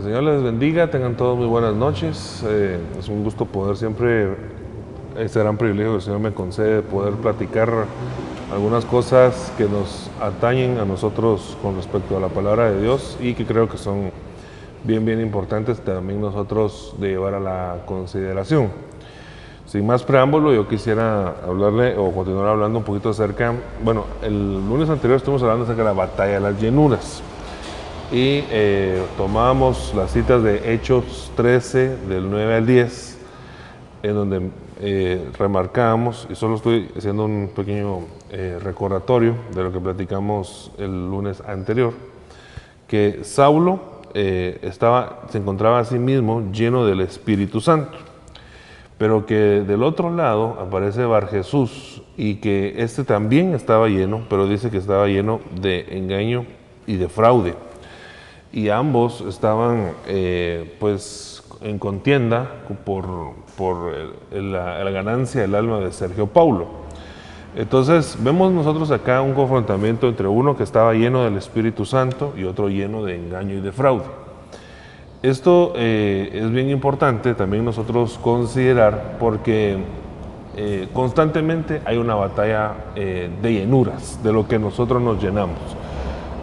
Señor les bendiga, tengan todos muy buenas noches. Es un gusto poder siempre, este gran privilegio que el Señor me concede, poder platicar algunas cosas que nos atañen a nosotros con respecto a la palabra de Dios y que creo que son bien importantes también nosotros de llevar a la consideración. Sin más preámbulo, yo quisiera hablarle o continuar hablando un poquito acerca, bueno, el lunes anterior estuvimos hablando acerca de la batalla de las llenuras. Y tomábamos las citas de Hechos 13, del 9 al 10, en donde remarcábamos, y solo estoy haciendo un pequeño recordatorio de lo que platicamos el lunes anterior, que Saulo se encontraba a sí mismo lleno del Espíritu Santo, pero que del otro lado aparece Bar Jesús y que este también estaba lleno, pero dice que estaba lleno de engaño y de fraude. Y ambos estaban pues en contienda por la ganancia del alma de Sergio Paulo. Entonces vemos nosotros acá un confrontamiento entre uno que estaba lleno del Espíritu Santo y otro lleno de engaño y de fraude. Esto es bien importante también nosotros considerar porque constantemente hay una batalla de llenuras, de lo que nosotros nos llenamos.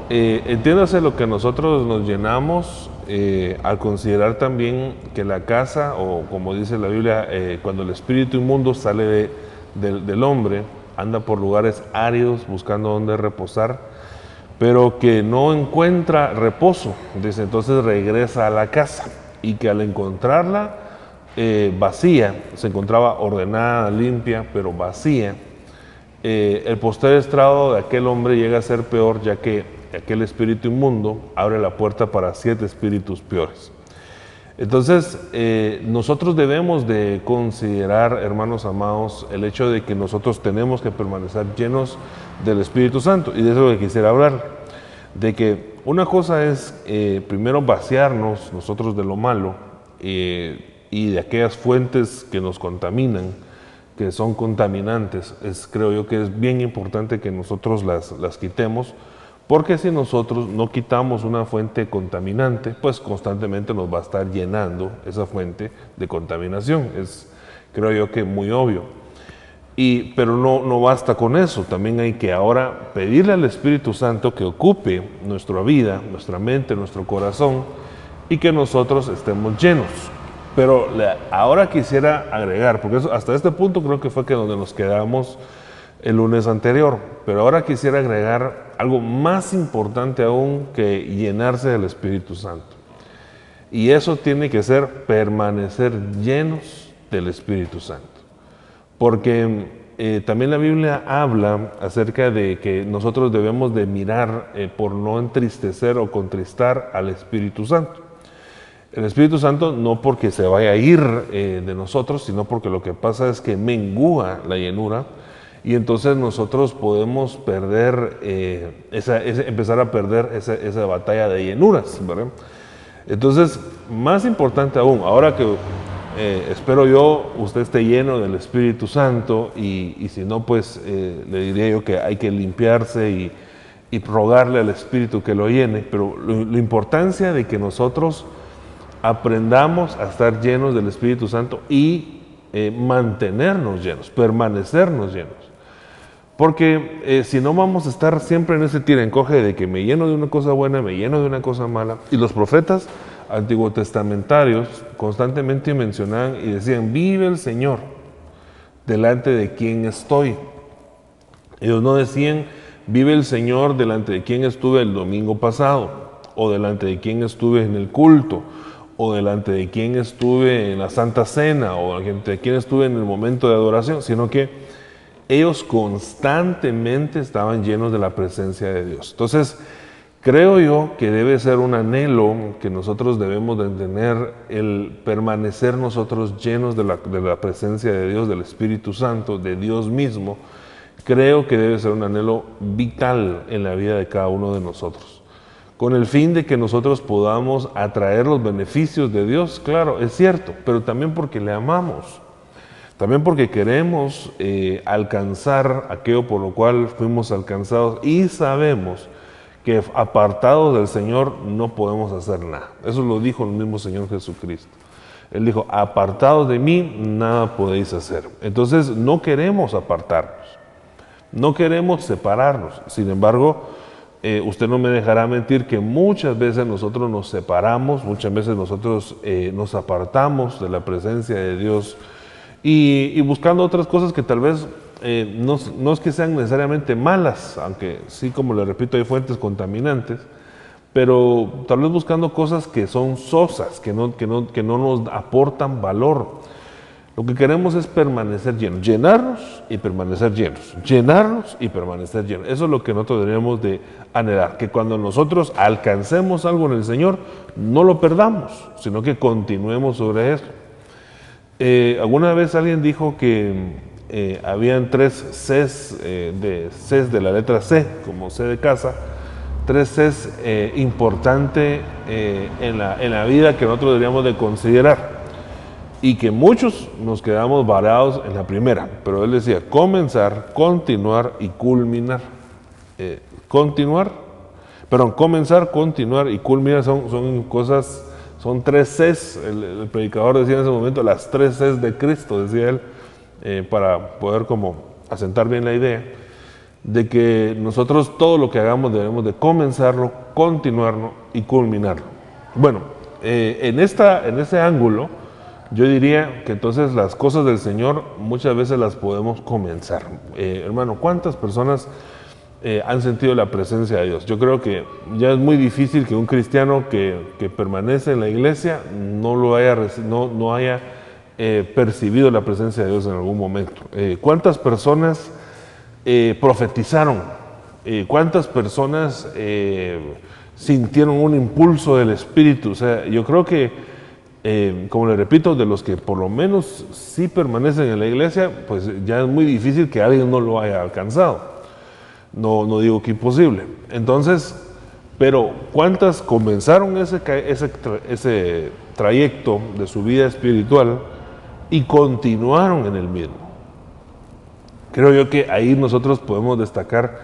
Entiéndase lo que nosotros nos llenamos al considerar también que la casa, o como dice la Biblia, cuando el espíritu inmundo sale del hombre, anda por lugares áridos buscando donde reposar, pero que no encuentra reposo, dice, entonces regresa a la casa y que al encontrarla vacía, se encontraba ordenada, limpia, pero vacía, el postrer estrado de aquel hombre llega a ser peor, ya que aquel espíritu inmundo abre la puerta para 7 espíritus peores. Entonces, nosotros debemos de considerar, hermanos amados, el hecho de que nosotros tenemos que permanecer llenos del Espíritu Santo. Y de eso que quisiera hablar, de que una cosa es primero vaciarnos nosotros de lo malo y de aquellas fuentes que nos contaminan, que son contaminantes. Creo yo que es bien importante que nosotros las quitemos, porque si nosotros no quitamos una fuente contaminante, pues constantemente nos va a estar llenando esa fuente de contaminación. Creo yo que muy obvio. Pero no basta con eso, también hay que ahora pedirle al Espíritu Santo que ocupe nuestra vida, nuestra mente, nuestro corazón y que nosotros estemos llenos. Pero ahora quisiera agregar, porque hasta este punto creo que fue donde nos quedamos el lunes anterior, pero ahora quisiera agregar algo más importante aún que llenarse del Espíritu Santo. Y eso tiene que ser permanecer llenos del Espíritu Santo. Porque también la Biblia habla acerca de que nosotros debemos de mirar por no entristecer o contristar al Espíritu Santo. El Espíritu Santo no porque se vaya a ir de nosotros, sino porque lo que pasa es que mengúa la llenura y entonces nosotros podemos perder, empezar a perder esa batalla de llenuras, ¿verdad? Entonces, más importante aún, ahora que espero yo usted esté lleno del Espíritu Santo y si no, pues le diría yo que hay que limpiarse y rogarle al Espíritu que lo llene, pero la importancia de que nosotros aprendamos a estar llenos del Espíritu Santo y mantenernos llenos, permanecernos llenos. Porque si no vamos a estar siempre en ese tira-encoge de que me lleno de una cosa buena, me lleno de una cosa mala. Y los profetas antiguotestamentarios constantemente mencionaban y decían, vive el Señor delante de quien estoy. Ellos no decían, vive el Señor delante de quien estuve el domingo pasado, o delante de quien estuve en el culto, o delante de quien estuve en la Santa Cena, o delante de quien estuve en el momento de adoración, sino que ellos constantemente estaban llenos de la presencia de Dios. Entonces, creo yo que debe ser un anhelo que nosotros debemos de tener, el permanecer nosotros llenos de la presencia de Dios, del Espíritu Santo, de Dios mismo. Creo que debe ser un anhelo vital en la vida de cada uno de nosotros, con el fin de que nosotros podamos atraer los beneficios de Dios, claro, es cierto, pero también porque le amamos. También porque queremos alcanzar aquello por lo cual fuimos alcanzados y sabemos que apartados del Señor no podemos hacer nada. Eso lo dijo el mismo Señor Jesucristo. Él dijo, apartados de mí, nada podéis hacer. Entonces, no queremos apartarnos, no queremos separarnos. Sin embargo, usted no me dejará mentir que muchas veces nosotros nos separamos, muchas veces nosotros nos apartamos de la presencia de Dios y buscando otras cosas que tal vez no es que sean necesariamente malas, aunque sí, como le repito, hay fuentes contaminantes, pero tal vez buscando cosas que son sosas, que no nos aportan valor. Lo que queremos es permanecer llenos, llenarnos y permanecer llenos, llenarnos y permanecer llenos. Eso es lo que nosotros deberíamos de anhelar, que cuando nosotros alcancemos algo en el Señor, no lo perdamos, sino que continuemos sobre eso. Alguna vez alguien dijo que habían 3 Cs de la letra C, como C de casa, 3 Cs importantes en la vida que nosotros deberíamos de considerar. Y que muchos nos quedamos varados en la primera, pero él decía comenzar, continuar y culminar. Comenzar, continuar y culminar son cosas, son 3 Cs. El predicador decía en ese momento las 3 Cs de Cristo, decía él, para poder como asentar bien la idea de que nosotros todo lo que hagamos debemos de comenzarlo, continuarlo y culminarlo. Bueno, en ese ángulo, yo diría que entonces las cosas del Señor muchas veces las podemos comenzar. Hermano, ¿cuántas personas han sentido la presencia de Dios? Yo creo que ya es muy difícil que un cristiano que permanece en la iglesia no haya percibido la presencia de Dios en algún momento. ¿Cuántas personas profetizaron? ¿Cuántas personas sintieron un impulso del Espíritu? O sea, yo creo que como le repito, de los que por lo menos sí permanecen en la iglesia, pues ya es muy difícil que alguien no lo haya alcanzado. No digo que imposible. Entonces, pero ¿cuántas comenzaron ese trayecto de su vida espiritual y continuaron en el mismo? Creo yo que ahí nosotros podemos destacar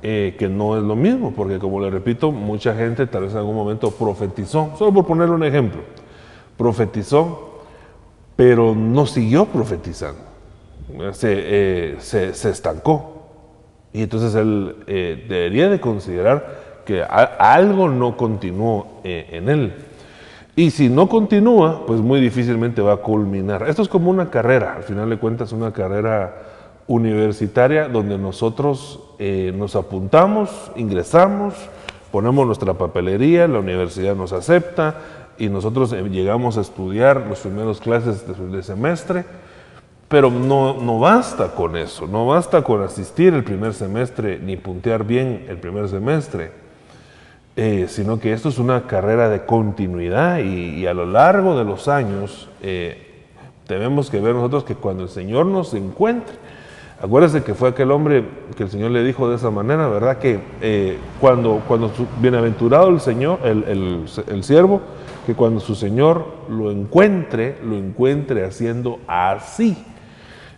que no es lo mismo, porque como le repito, mucha gente tal vez en algún momento profetizó, solo por ponerle un ejemplo. Profetizó, pero no siguió profetizando, se estancó. Y entonces él debería de considerar que algo no continuó en él. Y si no continúa, pues muy difícilmente va a culminar. Esto es como una carrera, al final de cuentas una carrera universitaria donde nosotros nos apuntamos, ingresamos, ponemos nuestra papelería, la universidad nos acepta, y nosotros llegamos a estudiar los primeros clases de semestre, pero no basta con eso, no basta con asistir el primer semestre ni puntear bien el primer semestre, sino que esto es una carrera de continuidad y a lo largo de los años tenemos que ver nosotros que cuando el Señor nos encuentre, acuérdense que fue aquel hombre que el Señor le dijo de esa manera, ¿verdad? Que cuando bienaventurado el Señor, el siervo, que cuando su Señor lo encuentre haciendo así.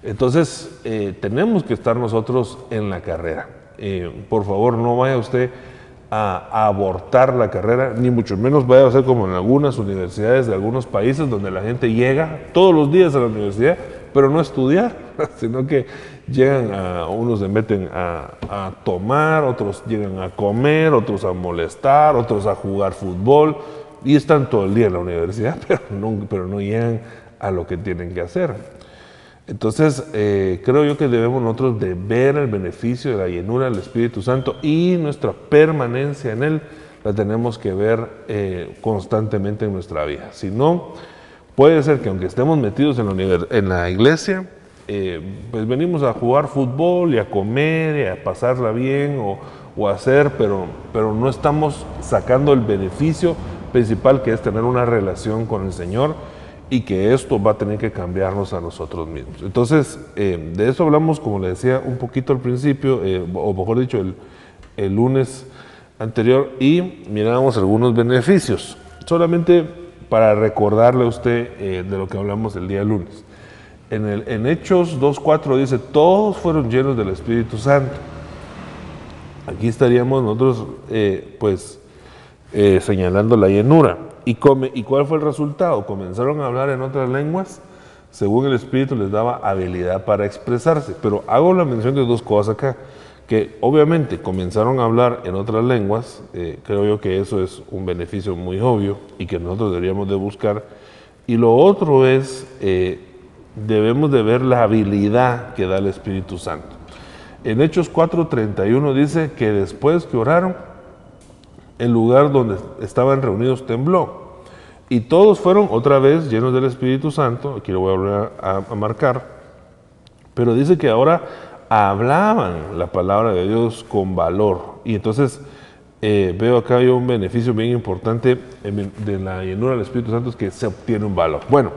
Entonces, tenemos que estar nosotros en la carrera. Por favor, no vaya usted a abortar la carrera, ni mucho menos vaya a ser como en algunas universidades de algunos países donde la gente llega todos los días a la universidad, pero no a estudiar, sino que llegan unos se meten a tomar, otros llegan a comer, otros a molestar, otros a jugar fútbol, y están todo el día en la universidad, pero no llegan a lo que tienen que hacer. Entonces, creo yo que debemos nosotros de ver el beneficio de la llenura del Espíritu Santo y nuestra permanencia en Él, la tenemos que ver constantemente en nuestra vida. Si no, puede ser que aunque estemos metidos en la iglesia, pues venimos a jugar fútbol y a comer y a pasarla bien o a hacer, pero no estamos sacando el beneficio principal, que es tener una relación con el Señor, y que esto va a tener que cambiarnos a nosotros mismos. Entonces, de eso hablamos, como le decía, un poquito al principio, o mejor dicho, el lunes anterior, y miramos algunos beneficios, solamente para recordarle a usted de lo que hablamos el día lunes. En Hechos 2:4 dice, todos fueron llenos del Espíritu Santo. Aquí estaríamos nosotros, señalando la llenura. ¿Y cuál fue el resultado? Comenzaron a hablar en otras lenguas, según el Espíritu les daba habilidad para expresarse. Pero hago la mención de dos cosas acá, que obviamente comenzaron a hablar en otras lenguas. Creo yo que eso es un beneficio muy obvio y que nosotros deberíamos de buscar. Y lo otro es, debemos de ver la habilidad que da el Espíritu Santo. En Hechos 4:31 dice que después que oraron, el lugar donde estaban reunidos tembló. Y todos fueron otra vez llenos del Espíritu Santo. Aquí lo voy a volver a marcar. Pero dice que ahora hablaban la palabra de Dios con valor. Y entonces veo acá yo un beneficio bien importante de la llenura del Espíritu Santo, es que se obtiene un valor. Bueno,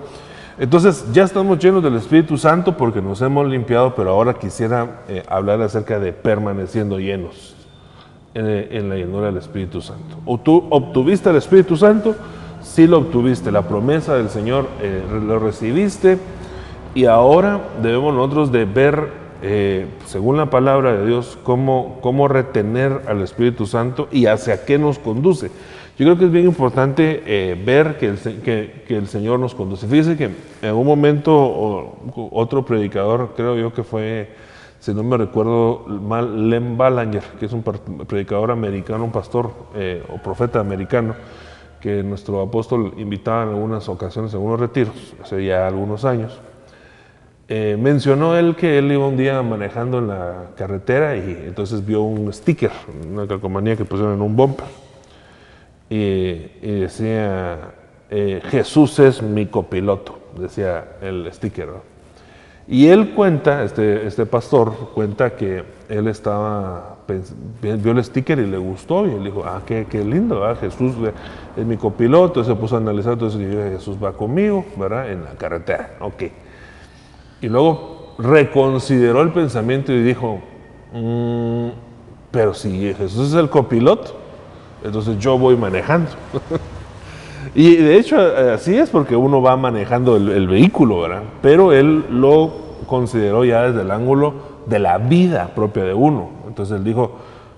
entonces ya estamos llenos del Espíritu Santo porque nos hemos limpiado, pero ahora quisiera hablar acerca de permaneciendo llenos en la llenura del Espíritu Santo. ¿O tú obtuviste el Espíritu Santo? Sí lo obtuviste, la promesa del Señor lo recibiste, y ahora debemos nosotros de ver, según la palabra de Dios, cómo retener al Espíritu Santo y hacia qué nos conduce. Yo creo que es bien importante ver que el Señor nos conduce. Fíjese que en un momento otro predicador, creo yo que fue, si no me recuerdo mal, Len Balanger, que es un predicador americano, un pastor o profeta americano, que nuestro apóstol invitaba en algunas ocasiones, en algunos retiros, hace ya algunos años. Mencionó él que él iba un día manejando en la carretera y entonces vio un sticker, una calcomanía que pusieron en un bumper, y decía, Jesús es mi copiloto, decía el sticker, ¿no? Y él cuenta, este pastor cuenta que él vio el sticker y le gustó, y él dijo, qué lindo, ¿verdad? Jesús es mi copiloto. Se puso a analizar, entonces dijo, Jesús va conmigo, ¿verdad? En la carretera, ok. Y luego reconsideró el pensamiento y dijo, pero si Jesús es el copiloto, entonces yo voy manejando. Y de hecho así es, porque uno va manejando el vehículo, ¿verdad? Pero él lo consideró ya desde el ángulo de la vida propia de uno. Entonces él dijo,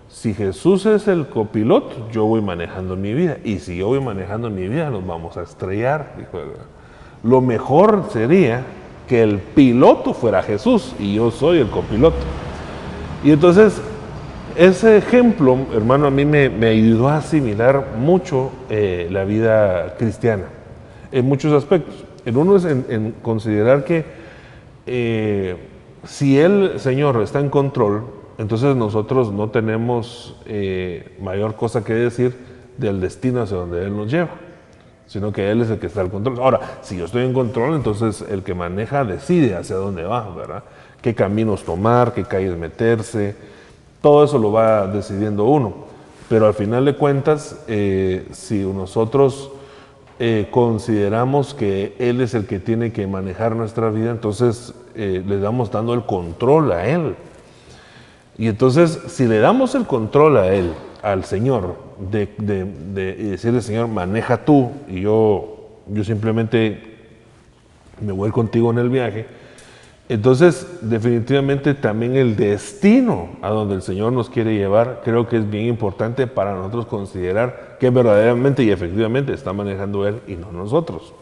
si Jesús es el copiloto, yo voy manejando mi vida. Y si yo voy manejando mi vida, nos vamos a estrellar, dijo él. Lo mejor sería que el piloto fuera Jesús y yo soy el copiloto. Y entonces ese ejemplo, hermano, a mí me ayudó a asimilar mucho la vida cristiana, en muchos aspectos. En uno es en considerar que si el Señor está en control, entonces nosotros no tenemos mayor cosa que decir del destino hacia donde Él nos lleva, sino que Él es el que está al control. Ahora, si yo estoy en control, entonces el que maneja decide hacia dónde va, ¿verdad? Qué caminos tomar, qué calles meterse. Todo eso lo va decidiendo uno, pero al final de cuentas, si nosotros consideramos que Él es el que tiene que manejar nuestra vida, entonces le damos dando el control a Él. Y entonces, si le damos el control a Él, al Señor, de decirle, Señor, maneja tú, y yo simplemente me voy contigo en el viaje, entonces, definitivamente también el destino a donde el Señor nos quiere llevar, creo que es bien importante para nosotros considerar que verdaderamente y efectivamente está manejando Él y no nosotros.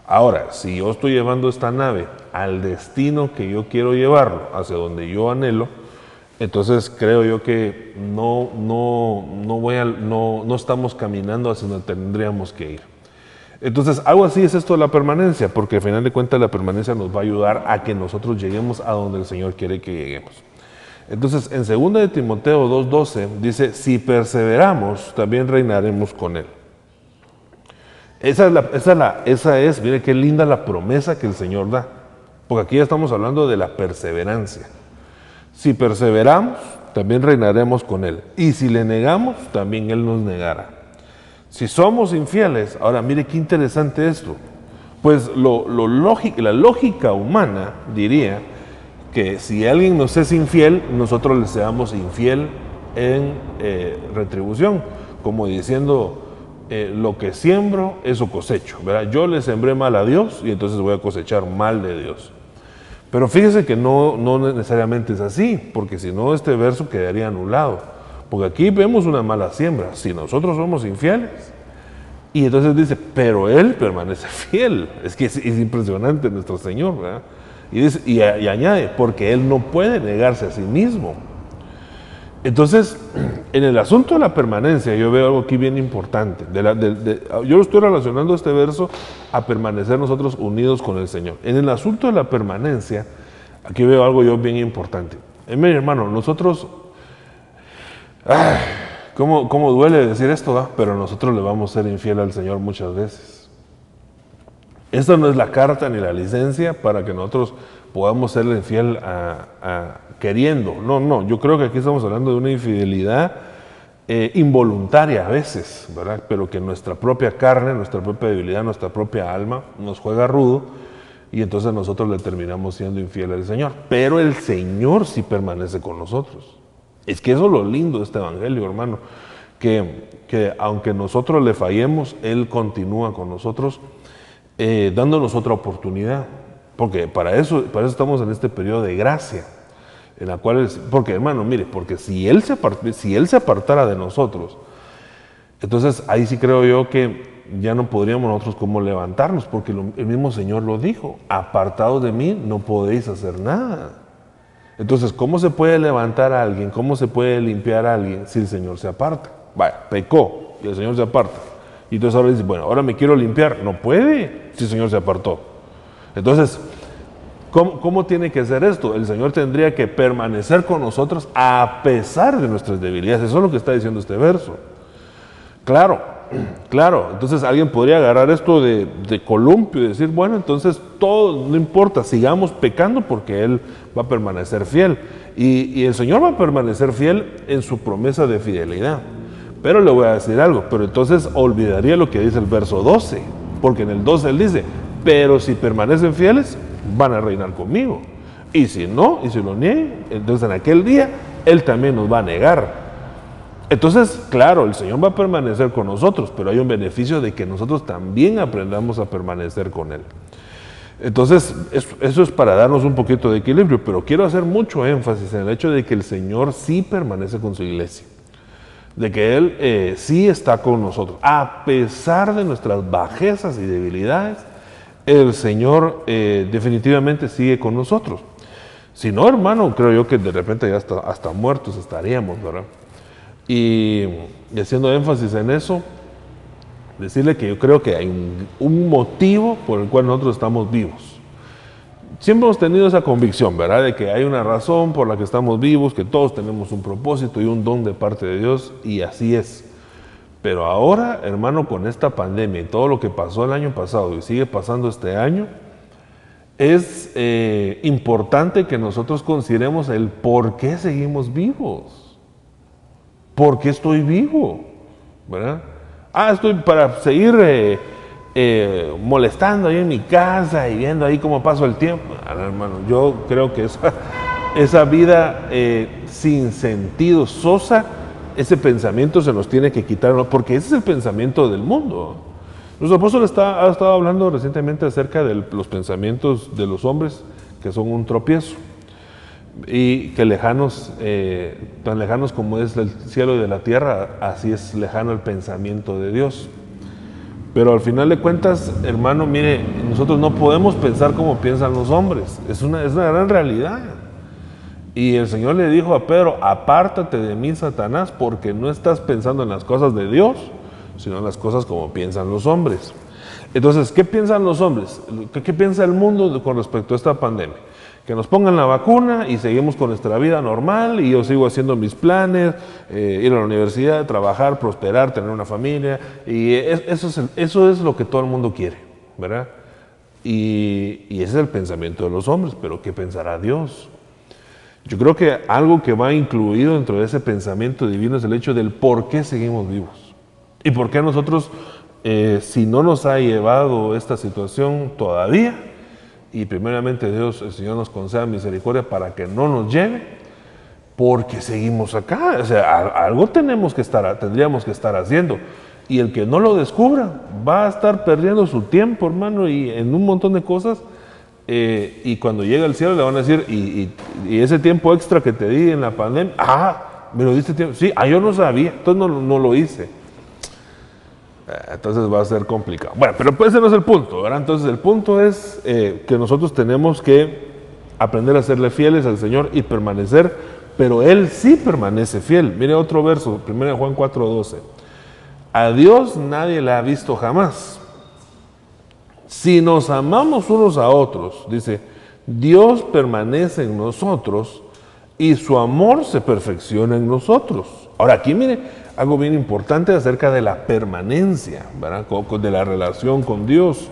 Ahora, si yo estoy llevando esta nave al destino que yo quiero llevarlo, hacia donde yo anhelo, entonces creo yo que no estamos caminando hacia donde tendríamos que ir. Entonces, algo así es esto de la permanencia, porque al final de cuentas la permanencia nos va a ayudar a que nosotros lleguemos a donde el Señor quiere que lleguemos. Entonces, en 2 de Timoteo 2:12 dice, si perseveramos, también reinaremos con Él. Esa es, mire qué linda la promesa que el Señor da, porque aquí ya estamos hablando de la perseverancia. Si perseveramos, también reinaremos con Él, y si le negamos, también Él nos negará. Si somos infieles, ahora mire qué interesante esto, pues la lógica humana diría que si alguien nos es infiel, nosotros le seamos infiel en retribución, como diciendo, lo que siembro, eso cosecho, ¿verdad? Yo le sembré mal a Dios y entonces voy a cosechar mal de Dios. Pero fíjese que no necesariamente es así, porque si no este verso quedaría anulado. Porque aquí vemos una mala siembra, si nosotros somos infieles. Y entonces dice, pero Él permanece fiel. Es que es impresionante nuestro Señor, ¿verdad? Y añade, porque Él no puede negarse a sí mismo. Entonces, en el asunto de la permanencia, yo veo algo aquí bien importante. Yo lo estoy relacionando este verso a permanecer nosotros unidos con el Señor. En el asunto de la permanencia, aquí veo algo yo bien importante. Mi hermano, nosotros... ¿Cómo duele decir esto, ¿verdad? Pero nosotros le vamos a ser infiel al Señor muchas veces. Esta no es la carta ni la licencia para que nosotros podamos serle infiel queriendo. No, yo creo que aquí estamos hablando de una infidelidad involuntaria a veces, ¿verdad? Pero que nuestra propia carne, nuestra propia debilidad, nuestra propia alma nos juega rudo y entonces nosotros le terminamos siendo infiel al Señor. Pero el Señor sí permanece con nosotros. Es que eso es lo lindo de este evangelio, hermano, que aunque nosotros le fallemos, Él continúa con nosotros, dándonos otra oportunidad, porque para eso estamos en este periodo de gracia, en la cual, porque hermano, mire, porque si Él se apartara de nosotros, entonces ahí sí creo yo que ya no podríamos nosotros como levantarnos, porque el mismo Señor lo dijo, apartados de mí no podéis hacer nada. Entonces, ¿cómo se puede levantar a alguien? ¿Cómo se puede limpiar a alguien si el Señor se aparta? Vaya, pecó y el Señor se aparta. Y entonces ahora dice, bueno, ahora me quiero limpiar. No puede si el Señor se apartó. Entonces, ¿cómo tiene que ser esto? El Señor tendría que permanecer con nosotros a pesar de nuestras debilidades. Eso es lo que está diciendo este verso. Claro. Entonces alguien podría agarrar esto de columpio y decir, bueno, entonces todo, no importa, sigamos pecando porque Él va a permanecer fiel. Y el Señor va a permanecer fiel en su promesa de fidelidad. Pero le voy a decir algo, pero entonces olvidaría lo que dice el verso 12, porque en el 12 Él dice, pero si permanecen fieles, van a reinar conmigo. Y si no, y si lo niegan, entonces en aquel día Él también nos va a negar. Entonces, claro, el Señor va a permanecer con nosotros, pero hay un beneficio de que nosotros también aprendamos a permanecer con Él. Entonces, eso es para darnos un poquito de equilibrio, pero quiero hacer mucho énfasis en el hecho de que el Señor sí permanece con su iglesia, de que Él sí está con nosotros. A pesar de nuestras bajezas y debilidades, el Señor definitivamente sigue con nosotros. Si no, hermano, creo yo que de repente ya hasta muertos estaríamos, ¿verdad? Y haciendo énfasis en eso, decirle que yo creo que hay un motivo por el cual nosotros estamos vivos. Siempre hemos tenido esa convicción, ¿verdad? De que hay una razón por la que estamos vivos, que todos tenemos un propósito y un don de parte de Dios, y así es. Pero ahora, hermano, con esta pandemia y todo lo que pasó el año pasado y sigue pasando este año, es importante que nosotros consideremos el por qué seguimos vivos. ¿Por qué estoy vivo? ¿Verdad? Estoy para seguir molestando ahí en mi casa y viendo ahí cómo paso el tiempo. Hermano, yo creo que esa vida sin sentido, sosa, ese pensamiento se nos tiene que quitar, ¿no? Porque ese es el pensamiento del mundo. Nuestro apóstol ha estado hablando recientemente acerca de los pensamientos de los hombres que son un tropiezo. Y que tan lejanos como es el cielo y de la tierra, así es lejano el pensamiento de Dios. Pero al final de cuentas, hermano, mire, nosotros no podemos pensar como piensan los hombres. Es una gran realidad. Y el Señor le dijo a Pedro, apártate de mí, Satanás, porque no estás pensando en las cosas de Dios, sino en las cosas como piensan los hombres. Entonces, ¿qué piensan los hombres? ¿Qué piensa el mundo con respecto a esta pandemia? Que nos pongan la vacuna y seguimos con nuestra vida normal y yo sigo haciendo mis planes, ir a la universidad, trabajar, prosperar, tener una familia. Y eso es lo que todo el mundo quiere, ¿verdad? Y ese es el pensamiento de los hombres, pero ¿qué pensará Dios? Yo creo que algo que va incluido dentro de ese pensamiento divino es el hecho del por qué seguimos vivos. Y por qué nosotros, si no nos ha llevado esta situación todavía, y primeramente Dios, el Señor nos conceda misericordia para que no nos lleve, porque seguimos acá. O sea, algo tendríamos que estar haciendo. Y el que no lo descubra va a estar perdiendo su tiempo, hermano, y en un montón de cosas. Y cuando llegue al cielo le van a decir, y ese tiempo extra que te di en la pandemia, me lo diste tiempo. Sí, yo no sabía, entonces no lo hice. Entonces va a ser complicado. Bueno, pero ese no es el punto, ¿verdad? Entonces el punto es que nosotros tenemos que aprender a serle fieles al Señor y permanecer, pero Él sí permanece fiel. Mire otro verso, 1 Juan 4:12. A Dios nadie le ha visto jamás. Si nos amamos unos a otros, dice, Dios permanece en nosotros y su amor se perfecciona en nosotros. Ahora aquí mire algo bien importante acerca de la permanencia, ¿verdad? De la relación con Dios,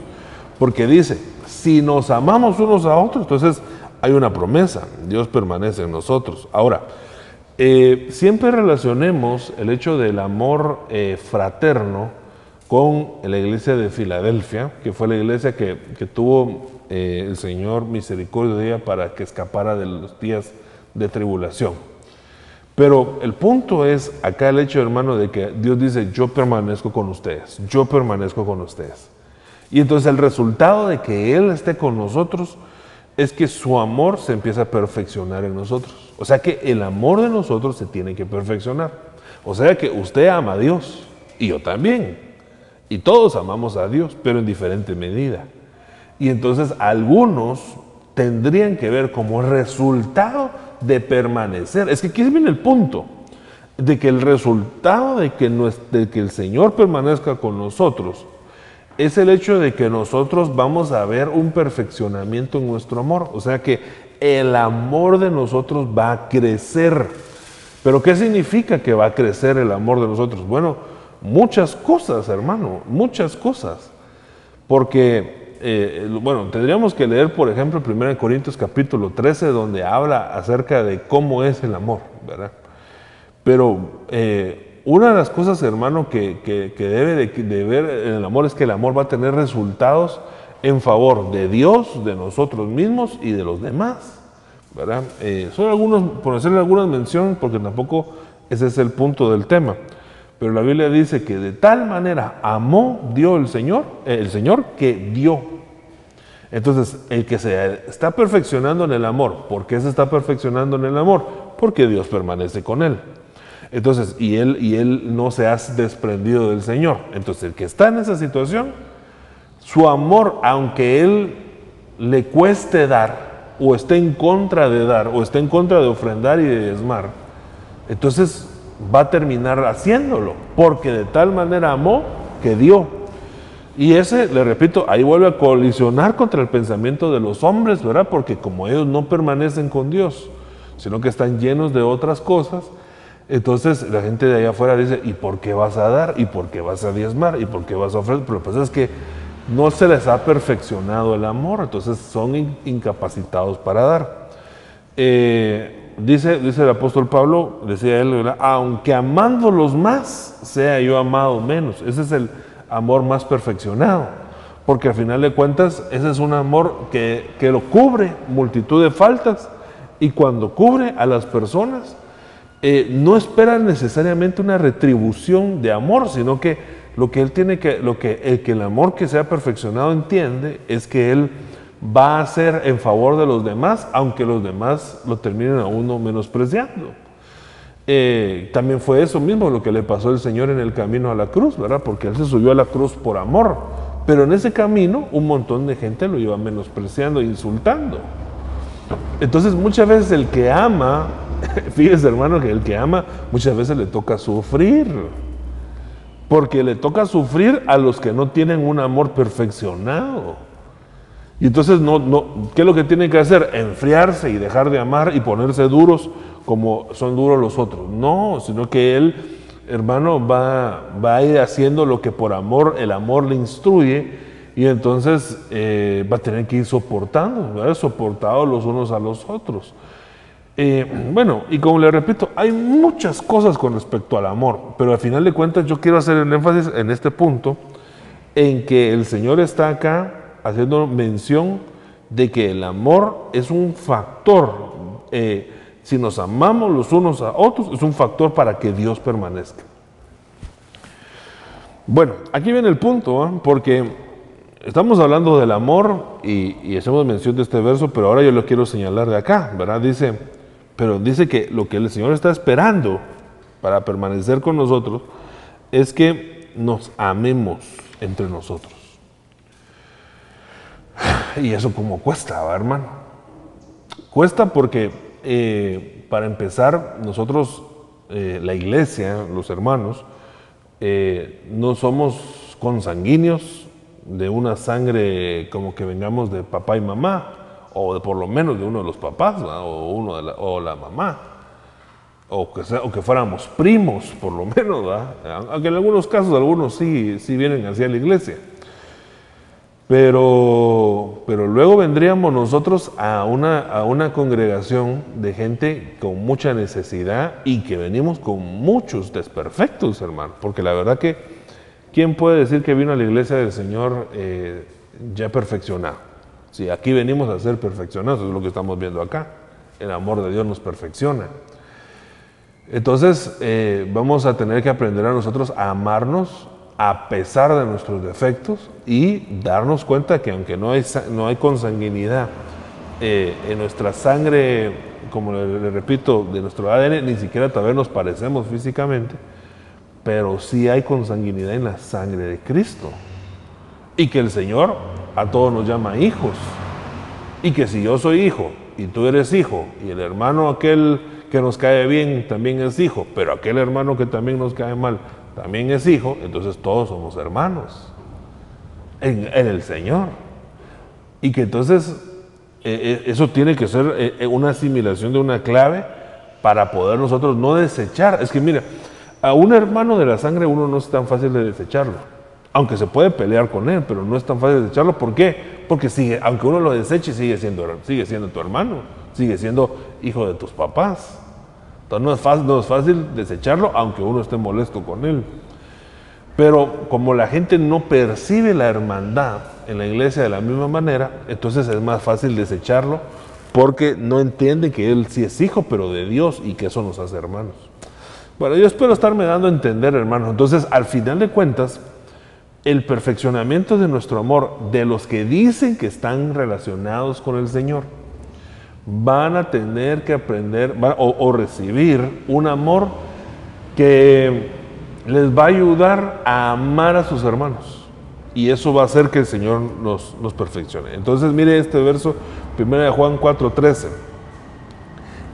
porque dice, si nos amamos unos a otros, entonces hay una promesa, Dios permanece en nosotros. Ahora, siempre relacionemos el hecho del amor fraterno con la iglesia de Filadelfia, que fue la iglesia que tuvo el Señor misericordia de ella para que escapara de los días de tribulación. Pero el punto es acá el hecho, hermano, de que Dios dice, yo permanezco con ustedes, yo permanezco con ustedes. Y entonces el resultado de que Él esté con nosotros es que su amor se empieza a perfeccionar en nosotros. O sea que el amor de nosotros se tiene que perfeccionar. O sea que usted ama a Dios y yo también. Y todos amamos a Dios, pero en diferente medida. Y entonces algunos tendrían que ver como resultado de permanecer. Es que aquí viene el punto, de que el resultado de que el Señor permanezca con nosotros es el hecho de que nosotros vamos a ver un perfeccionamiento en nuestro amor. O sea que el amor de nosotros va a crecer. ¿Pero qué significa que va a crecer el amor de nosotros? Bueno, muchas cosas, hermano, muchas cosas. Porque tendríamos que leer, por ejemplo, 1 Corintios capítulo 13, donde habla acerca de cómo es el amor, ¿verdad? Pero una de las cosas, hermano, que debe de ver en el amor es que el amor va a tener resultados en favor de Dios, de nosotros mismos y de los demás, ¿verdad? Son algunos, por hacerle algunas menciones, porque tampoco ese es el punto del tema. Pero la Biblia dice que de tal manera amó, dio el Señor que dio. Entonces, el que se está perfeccionando en el amor, ¿por qué se está perfeccionando en el amor? Porque Dios permanece con él. Entonces, y él no se ha desprendido del Señor. Entonces, el que está en esa situación, su amor, aunque él le cueste dar, o esté en contra de dar, o esté en contra de ofrendar y de diezmar, entonces va a terminar haciéndolo, porque de tal manera amó que dio. Y ese, le repito, ahí vuelve a colisionar contra el pensamiento de los hombres, ¿verdad? Porque como ellos no permanecen con Dios, sino que están llenos de otras cosas, entonces la gente de allá afuera dice, ¿y por qué vas a dar? ¿Y por qué vas a diezmar? ¿Y por qué vas a ofrecer? Pero pues es que no se les ha perfeccionado el amor, entonces son incapacitados para dar. Dice el apóstol Pablo, decía él, ¿verdad? Aunque amándolos más, sea yo amado menos. Ese es el amor más perfeccionado, porque al final de cuentas ese es un amor que lo cubre multitud de faltas, y cuando cubre a las personas no espera necesariamente una retribución de amor, sino que lo que él tiene que el amor que sea perfeccionado entiende es que él va a hacer en favor de los demás, aunque los demás lo terminen a uno menospreciando. También fue eso mismo lo que le pasó al Señor en el camino a la cruz, ¿verdad? Porque Él se subió a la cruz por amor, pero en ese camino un montón de gente lo iba menospreciando e insultando. Entonces muchas veces el que ama, fíjese hermano, que el que ama muchas veces le toca sufrir, porque le toca sufrir a los que no tienen un amor perfeccionado. Y entonces, ¿qué es lo que tienen que hacer? Enfriarse y dejar de amar y ponerse duros como son duros los otros. No, sino que él, hermano, va a ir haciendo lo que por amor, el amor le instruye, y entonces va a tener que ir soportando, ¿verdad? Soportados los unos a los otros. Y como le repito, hay muchas cosas con respecto al amor, pero al final de cuentas yo quiero hacer el énfasis en este punto, en que el Señor está acá haciendo mención de que el amor es un factor, si nos amamos los unos a otros, es un factor para que Dios permanezca. Bueno, aquí viene el punto, porque estamos hablando del amor y hacemos mención de este verso, pero ahora yo lo quiero señalar de acá, ¿verdad? Dice Pero dice que lo que el Señor está esperando para permanecer con nosotros es que nos amemos entre nosotros. Y eso como cuesta, ¿va, hermano? Cuesta porque, para empezar, nosotros, la iglesia, los hermanos, no somos consanguíneos de una sangre como que vengamos de papá y mamá, o por lo menos de uno de los papás, ¿va? O la mamá, o que fuéramos primos, por lo menos, ¿va? Aunque en algunos casos algunos sí vienen hacia la iglesia. Pero luego vendríamos nosotros a una congregación de gente con mucha necesidad y que venimos con muchos desperfectos, hermano. Porque la verdad que, ¿quién puede decir que vino a la iglesia del Señor ya perfeccionado? Si aquí venimos a ser perfeccionados, es lo que estamos viendo acá. El amor de Dios nos perfecciona. Entonces, vamos a tener que aprender a nosotros a amarnos a pesar de nuestros defectos y darnos cuenta que aunque no hay consanguinidad en nuestra sangre, como le repito, de nuestro ADN, ni siquiera tal vez nos parecemos físicamente, pero sí hay consanguinidad en la sangre de Cristo. Y que el Señor a todos nos llama hijos. Y que si yo soy hijo y tú eres hijo y el hermano aquel que nos cae bien también es hijo, pero aquel hermano que también nos cae mal también es hijo, entonces todos somos hermanos en el Señor. Y que entonces eso tiene que ser una asimilación de una clave para poder nosotros no desechar. Es que mira, a un hermano de la sangre uno no es tan fácil de desecharlo, aunque se puede pelear con él, pero no es tan fácil de desecharlo. ¿Por qué? Porque aunque uno lo deseche, sigue siendo tu hermano, sigue siendo hijo de tus papás. Entonces no es fácil desecharlo, aunque uno esté molesto con él. Pero como la gente no percibe la hermandad en la iglesia de la misma manera, entonces es más fácil desecharlo, porque no entiende que él sí es hijo, pero de Dios, y que eso nos hace hermanos. Bueno, yo espero estarme dando a entender, hermanos. Entonces, al final de cuentas, el perfeccionamiento de nuestro amor, de los que dicen que están relacionados con el Señor, van a tener que aprender o recibir un amor que les va a ayudar a amar a sus hermanos. Y eso va a hacer que el Señor nos perfeccione. Entonces, mire este verso, 1 Juan 4:13.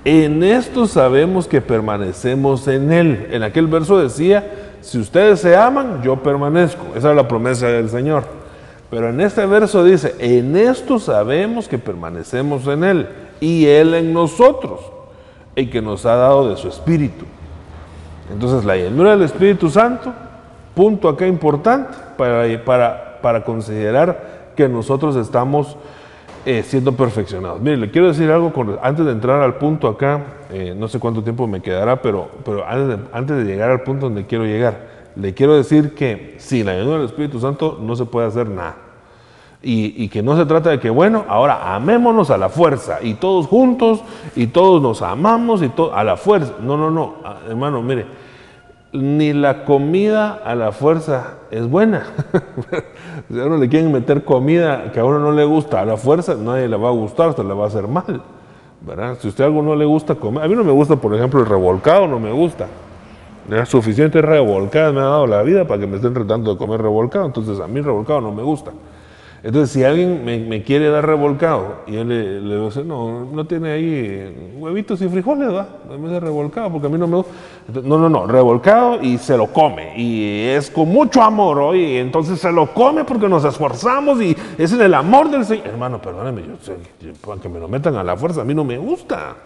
En esto sabemos que permanecemos en Él. En aquel verso decía, si ustedes se aman, yo permanezco. Esa es la promesa del Señor. Pero en este verso dice, en esto sabemos que permanecemos en Él y Él en nosotros, y que nos ha dado de su Espíritu. Entonces, la llenura del Espíritu Santo, punto acá importante para considerar que nosotros estamos siendo perfeccionados. Mire, le quiero decir algo antes de entrar al punto acá, no sé cuánto tiempo me quedará, pero antes de llegar al punto donde quiero llegar, le quiero decir que sin la llenura del Espíritu Santo no se puede hacer nada. Y que no se trata de que, bueno, ahora amémonos a la fuerza, y todos juntos, y todos nos amamos, y a la fuerza. No, hermano, mire, ni la comida a la fuerza es buena. Si a uno le quieren meter comida que a uno no le gusta a la fuerza, nadie le va a gustar, hasta le va a hacer mal, ¿verdad? Si a usted algo no le gusta comer, a mí no me gusta, por ejemplo, el revolcado, no me gusta. Suficiente revolcadas me ha dado la vida para que me estén tratando de comer revolcado, entonces a mí el revolcado no me gusta. Entonces, si alguien me quiere dar revolcado y yo le digo, no tiene ahí huevitos y frijoles, ¿va? En vez de revolcado, porque a mí no me gusta. No, revolcado y se lo come. Y es con mucho amor, oye, entonces se lo come porque nos esforzamos y es en el amor del Señor. Hermano, perdóneme, para que me lo metan a la fuerza, a mí no me gusta.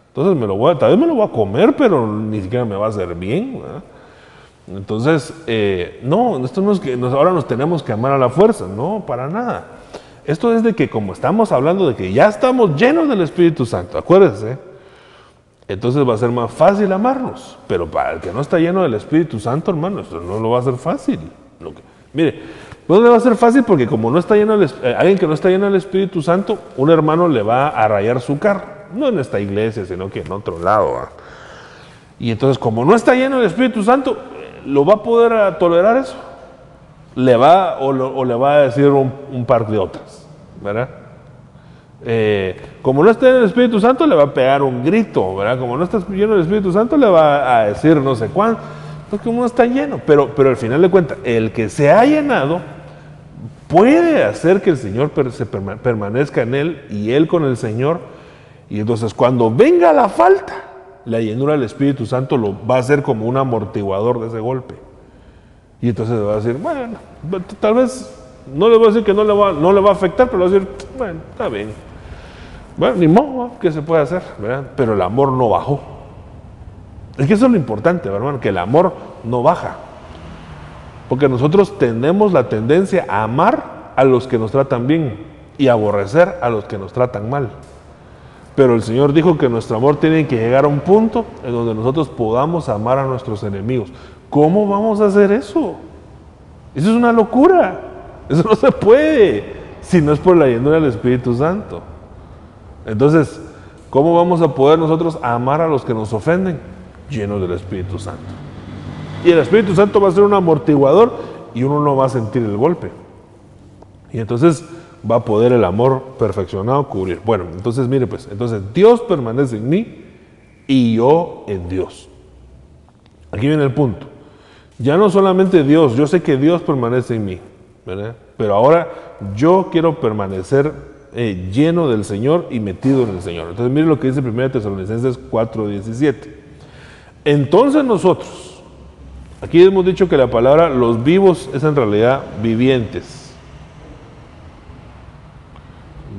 Entonces tal vez me lo voy a comer, pero ni siquiera me va a hacer bien, ¿verdad? Entonces, esto no es que ahora nos tenemos que amar a la fuerza, no, para nada. Esto es de que como estamos hablando de que ya estamos llenos del Espíritu Santo, acuérdense, entonces va a ser más fácil amarnos. Pero para el que no está lleno del Espíritu Santo, hermano, esto no lo va a hacer fácil. Mire, no le va a ser fácil porque como no está lleno alguien que no está lleno del Espíritu Santo, un hermano le va a rayar su carro, no en esta iglesia, sino que en otro lado, ¿va? Y entonces como no está lleno del Espíritu Santo, ¿lo va a poder tolerar eso? Le va a decir un par de otras, ¿verdad? Como no está en el Espíritu Santo, le va a pegar un grito, ¿verdad? Como no está lleno del Espíritu Santo, le va a decir no sé cuánto. Entonces, como no está lleno, pero al final de cuentas, el que se ha llenado puede hacer que el Señor permanezca en él y él con el Señor. Y entonces, cuando venga la falta, la llenura del Espíritu Santo lo va a hacer como un amortiguador de ese golpe. Y entonces le va a decir, bueno, tal vez, no le voy a decir que no le va a afectar, pero le va a decir, bueno, está bien. Bueno, ni modo, ¿qué se puede hacer? ¿Verdad? Pero el amor no bajó. Es que eso es lo importante, hermano, que el amor no baja. Porque nosotros tenemos la tendencia a amar a los que nos tratan bien y a aborrecer a los que nos tratan mal. Pero el Señor dijo que nuestro amor tiene que llegar a un punto en donde nosotros podamos amar a nuestros enemigos. ¿Cómo vamos a hacer eso? Eso es una locura. Eso no se puede si no es por la llenura del Espíritu Santo. Entonces, ¿cómo vamos a poder nosotros amar a los que nos ofenden? Llenos del Espíritu Santo. Y el Espíritu Santo va a ser un amortiguador y uno no va a sentir el golpe. Y entonces va a poder el amor perfeccionado cubrir. Bueno, entonces mire pues, entonces Dios permanece en mí y yo en Dios. Aquí viene el punto. Ya no solamente Dios, yo sé que Dios permanece en mí, ¿verdad? Pero ahora yo quiero permanecer lleno del Señor y metido en el Señor. Entonces mire lo que dice 1 Tesalonicenses 4:17. Entonces nosotros, aquí hemos dicho que la palabra los vivos es en realidad vivientes.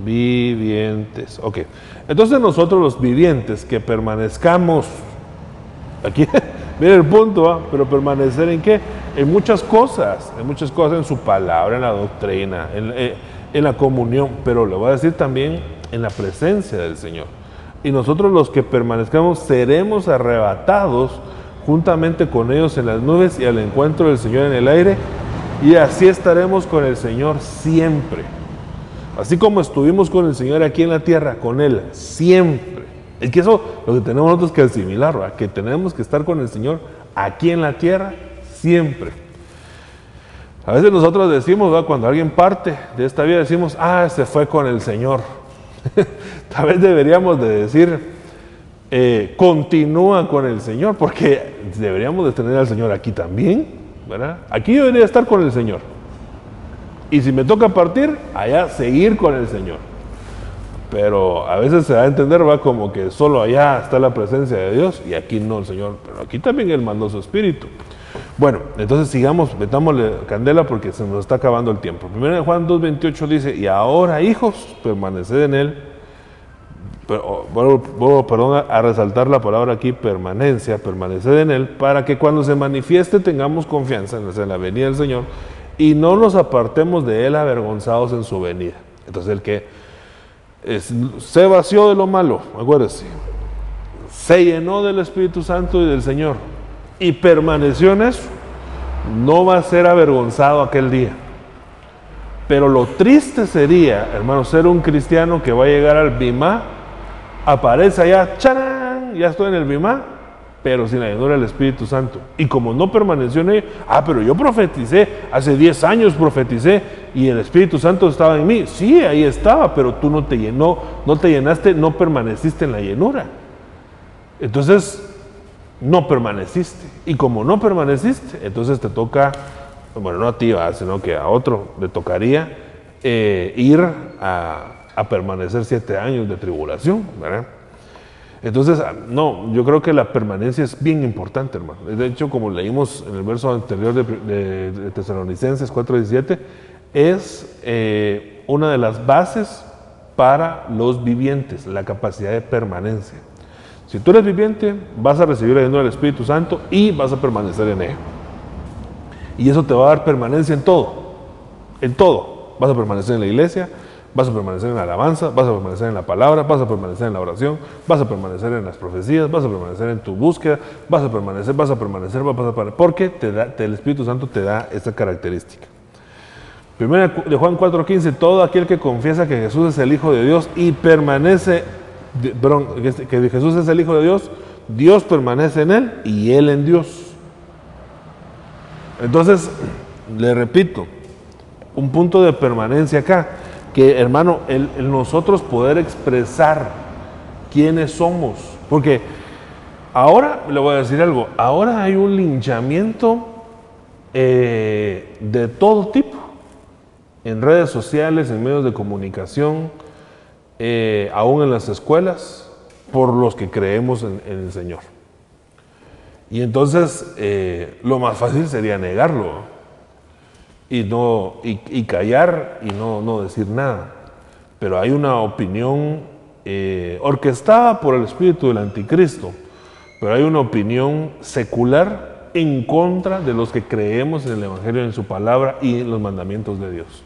Vivientes, ok. Entonces nosotros los vivientes que permanezcamos, aquí, miren el punto, ¿eh? Pero permanecer en qué? En muchas cosas, en su palabra, en la doctrina, en la comunión, pero le voy a decir también en la presencia del Señor. Y nosotros los que permanezcamos seremos arrebatados juntamente con ellos en las nubes y al encuentro del Señor en el aire, y así estaremos con el Señor siempre. Así como estuvimos con el Señor aquí en la tierra, con Él siempre. Es que eso lo que tenemos nosotros que asimilar, ¿verdad? Que tenemos que estar con el Señor aquí en la tierra siempre. A veces nosotros decimos, ¿verdad? Cuando alguien parte de esta vida, decimos, se fue con el Señor. Tal vez deberíamos de decir, continúa con el Señor, porque deberíamos de tener al Señor aquí también, ¿verdad? Aquí yo debería estar con el Señor. Y si me toca partir, allá seguir con el Señor. Pero a veces se da a entender, va como que solo allá está la presencia de Dios y aquí no el Señor. Pero aquí también Él mandó su Espíritu. Bueno, entonces sigamos, metámosle candela porque se nos está acabando el tiempo. 1 Juan 2:28 dice, y ahora hijos, permaneced en Él. Pero, perdón, a resaltar la palabra aquí, permanencia, permaneced en Él, para que cuando se manifieste tengamos confianza en la venida del Señor y no nos apartemos de Él avergonzados en su venida. Entonces el que se vació de lo malo, acuérdese, se llenó del Espíritu Santo y del Señor y permaneció en eso, no va a ser avergonzado aquel día. Pero lo triste sería, hermano, ser un cristiano que va a llegar al Bimá, aparece allá, ¡charán!, ya estoy en el Bimá, pero sin la llenura del Espíritu Santo. Y como no permaneció en ello, pero yo profeticé, hace 10 años profeticé y el Espíritu Santo estaba en mí. Sí, ahí estaba, pero tú no te llenaste, no permaneciste en la llenura. Entonces, no permaneciste. Y como no permaneciste, entonces te toca, bueno, no a ti, sino que a otro le tocaría ir a permanecer 7 años de tribulación, ¿verdad? Entonces, no, yo creo que la permanencia es bien importante, hermano. De hecho, como leímos en el verso anterior de Tesalonicenses 4:17, es una de las bases para los vivientes, la capacidad de permanencia. Si tú eres viviente, vas a recibir la llenura del Espíritu Santo y vas a permanecer en él. Y eso te va a dar permanencia en todo. En todo. Vas a permanecer en la iglesia, vas a permanecer en la alabanza, vas a permanecer en la palabra, vas a permanecer en la oración, vas a permanecer en las profecías, vas a permanecer en tu búsqueda, vas a permanecer, porque el Espíritu Santo te da esa característica. Primera de Juan 4:15, todo aquel que confiesa que Jesús es el Hijo de Dios y permanece, que Jesús es el Hijo de Dios, Dios permanece en él y él en Dios. Entonces, le repito, un punto de permanencia acá, que hermano, el nosotros poder expresar quiénes somos, porque ahora, le voy a decir algo, ahora hay un linchamiento de todo tipo, en redes sociales, en medios de comunicación, aún en las escuelas, por los que creemos en el Señor. Y entonces lo más fácil sería negarlo y callar y no decir nada. Pero hay una opinión orquestada por el espíritu del anticristo, pero hay una opinión secular en contra de los que creemos en el Evangelio, en su palabra y en los mandamientos de Dios.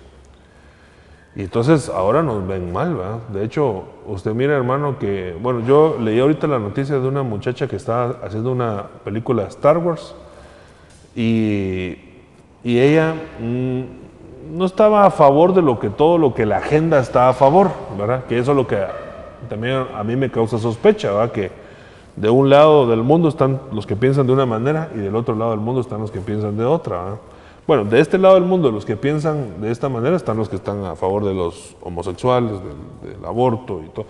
Y entonces ahora nos ven mal, ¿verdad? De hecho, usted mira, hermano, que, bueno, yo leí ahorita la noticia de una muchacha que estaba haciendo una película Star Wars y ella no estaba a favor de todo lo que la agenda está a favor, ¿verdad? Que eso es lo que también a mí me causa sospecha, ¿verdad? Que de un lado del mundo están los que piensan de una manera y del otro lado del mundo están los que piensan de otra, ¿verdad? Bueno, de este lado del mundo, los que piensan de esta manera están los que están a favor de los homosexuales, del aborto y todo.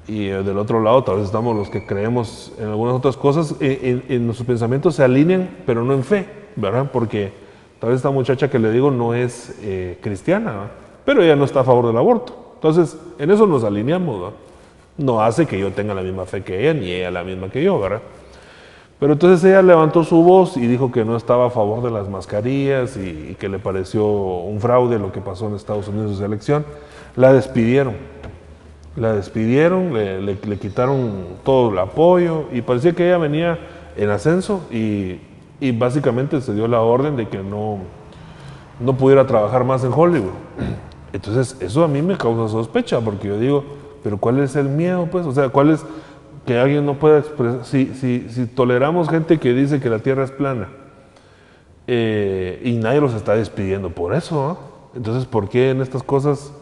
Y del otro lado tal vez estamos los que creemos en algunas otras cosas, en nuestros pensamientos se alinean, pero no en fe, ¿verdad? Porque tal vez esta muchacha que le digo no es cristiana, ¿verdad? Pero ella no está a favor del aborto. Entonces, en eso nos alineamos, ¿verdad? No hace que yo tenga la misma fe que ella, ni ella la misma que yo, ¿verdad? Pero entonces ella levantó su voz y dijo que no estaba a favor de las mascarillas y que le pareció un fraude lo que pasó en Estados Unidos en su elección. La despidieron, le quitaron todo el apoyo y parecía que ella venía en ascenso y básicamente se dio la orden de que no pudiera trabajar más en Hollywood. Entonces eso a mí me causa sospecha porque yo digo, pero ¿cuál es el miedo, pues? O sea, ¿cuál es que alguien no pueda expresar? Si toleramos gente que dice que la Tierra es plana y nadie los está despidiendo por eso, ¿no? Entonces, ¿por qué en estas cosas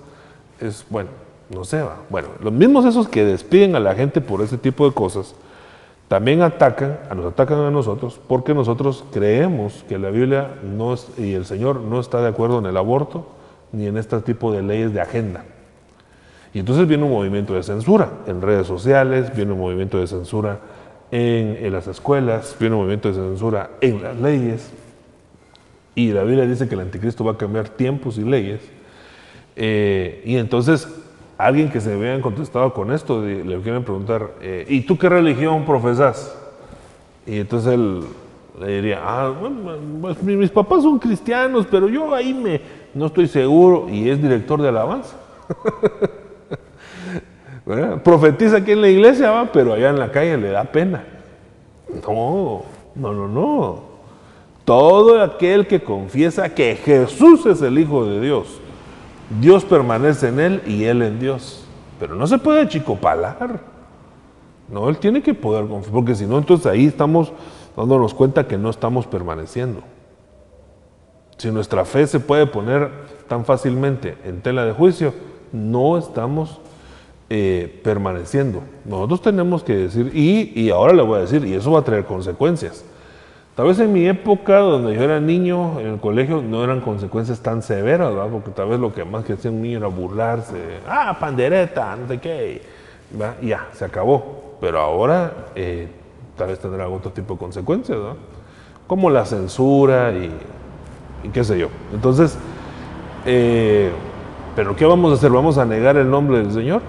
es, bueno, no sé, ¿va? Bueno, los mismos esos que despiden a la gente por ese tipo de cosas, también nos atacan a nosotros porque nosotros creemos que la Biblia y el Señor no está de acuerdo en el aborto ni en este tipo de leyes de agenda. Y entonces viene un movimiento de censura en redes sociales, viene un movimiento de censura en las escuelas, viene un movimiento de censura en las leyes. Y la Biblia dice que el anticristo va a cambiar tiempos y leyes. Y entonces, alguien que se vea contestado con esto, le quieren preguntar, ¿y tú qué religión profesas? Y entonces él le diría, bueno, pues mis papás son cristianos, pero yo ahí no estoy seguro, y es director de alabanza. Profetiza aquí en la iglesia, ¿va? Pero allá en la calle le da pena. No. Todo aquel que confiesa que Jesús es el Hijo de Dios, Dios permanece en él y él en Dios. Pero no se puede achicopalar. No, él tiene que poder confiar, porque si no, entonces ahí estamos dándonos cuenta que no estamos permaneciendo. Si nuestra fe se puede poner tan fácilmente en tela de juicio, no estamos permaneciendo. Nosotros tenemos que decir, y ahora le voy a decir, y eso va a traer consecuencias. Tal vez en mi época, donde yo era niño, en el colegio, no eran consecuencias tan severas, ¿verdad? Porque tal vez lo que más que hacía un niño era burlarse, pandereta, no sé qué, ¿verdad? Y ya, se acabó. Pero ahora tal vez tendrá otro tipo de consecuencias, ¿verdad? Como la censura y qué sé yo. Entonces, ¿pero qué vamos a hacer? ¿Vamos a negar el nombre del Señor?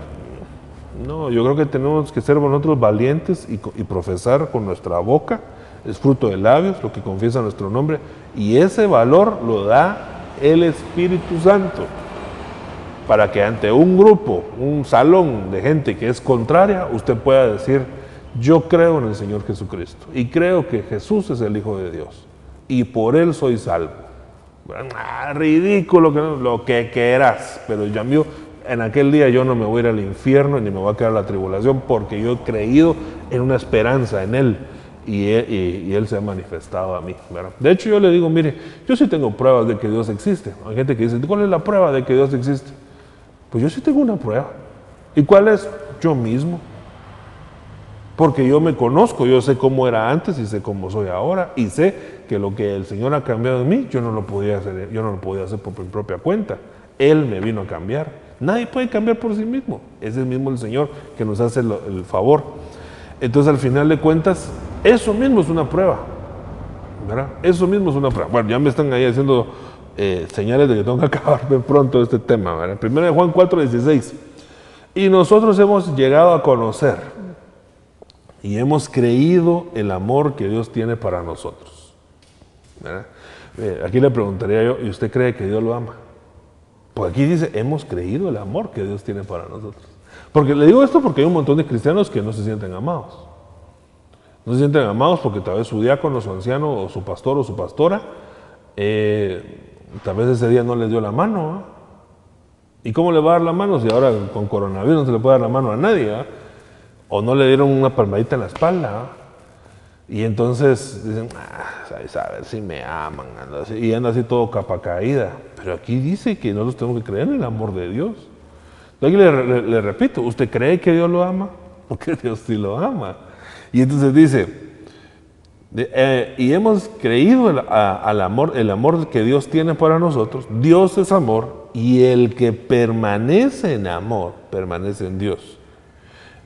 No, yo creo que tenemos que ser nosotros valientes y profesar con nuestra boca, es fruto de labios, lo que confiesa nuestro nombre, y ese valor lo da el Espíritu Santo, para que ante un grupo, un salón de gente que es contraria, usted pueda decir, yo creo en el Señor Jesucristo, y creo que Jesús es el Hijo de Dios, y por Él soy salvo. Ridículo, lo que quieras, pero ya mío, en aquel día yo no me voy a ir al infierno ni me voy a quedar a la tribulación, porque yo he creído en una esperanza en Él y Él se ha manifestado a mí, ¿verdad? De hecho, yo le digo, mire, yo sí tengo pruebas de que Dios existe. Hay gente que dice, ¿cuál es la prueba de que Dios existe? Pues yo sí tengo una prueba. ¿Y cuál es? Yo mismo. Porque yo me conozco, yo sé cómo era antes y sé cómo soy ahora, y sé que lo que el Señor ha cambiado en mí, yo no lo podía hacer por mi propia cuenta. Él me vino a cambiar. Nadie puede cambiar por sí mismo. Es el mismo el Señor que nos hace el favor. Entonces, al final de cuentas, eso mismo es una prueba, ¿verdad? Eso mismo es una prueba. Bueno, ya me están ahí haciendo señales de que tengo que acabar de pronto este tema, ¿verdad? Primero de Juan 4:16. Y nosotros hemos llegado a conocer y hemos creído el amor que Dios tiene para nosotros, ¿verdad? Aquí le preguntaría yo, ¿y usted cree que Dios lo ama? Pues aquí dice, hemos creído el amor que Dios tiene para nosotros. Porque le digo esto porque hay un montón de cristianos que no se sienten amados. No se sienten amados porque tal vez su diácono, su anciano, o su pastor o su pastora, tal vez ese día no les dio la mano, ¿eh? ¿Y cómo le va a dar la mano si ahora con coronavirus no se le puede dar la mano a nadie? ¿Eh? O no le dieron una palmadita en la espalda, ¿eh? Y entonces dicen, a ver si me aman, y anda así todo capa caída. Pero aquí dice que nosotros tenemos que creer en el amor de Dios. Entonces le repito, ¿usted cree que Dios lo ama? Porque Dios sí lo ama. Y entonces dice, y hemos creído el amor que Dios tiene para nosotros. Dios es amor, y el que permanece en amor, permanece en Dios.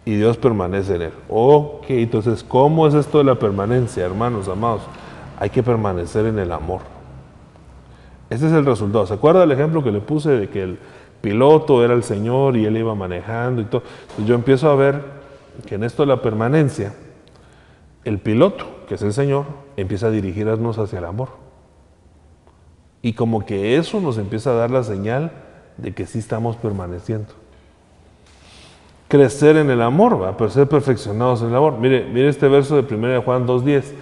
Y Dios permanece en él. Ok, entonces, ¿cómo es esto de la permanencia, hermanos amados? Hay que permanecer en el amor. Ese es el resultado. ¿Se acuerda del ejemplo que le puse de que el piloto era el Señor y él iba manejando y todo? Entonces yo empiezo a ver que en esto de la permanencia, el piloto, que es el Señor, empieza a dirigirnos hacia el amor. Y como que eso nos empieza a dar la señal de que sí estamos permaneciendo. Crecer en el amor, ¿va? Pero ser perfeccionados en el amor. Mire este verso de 1 Juan 2:10.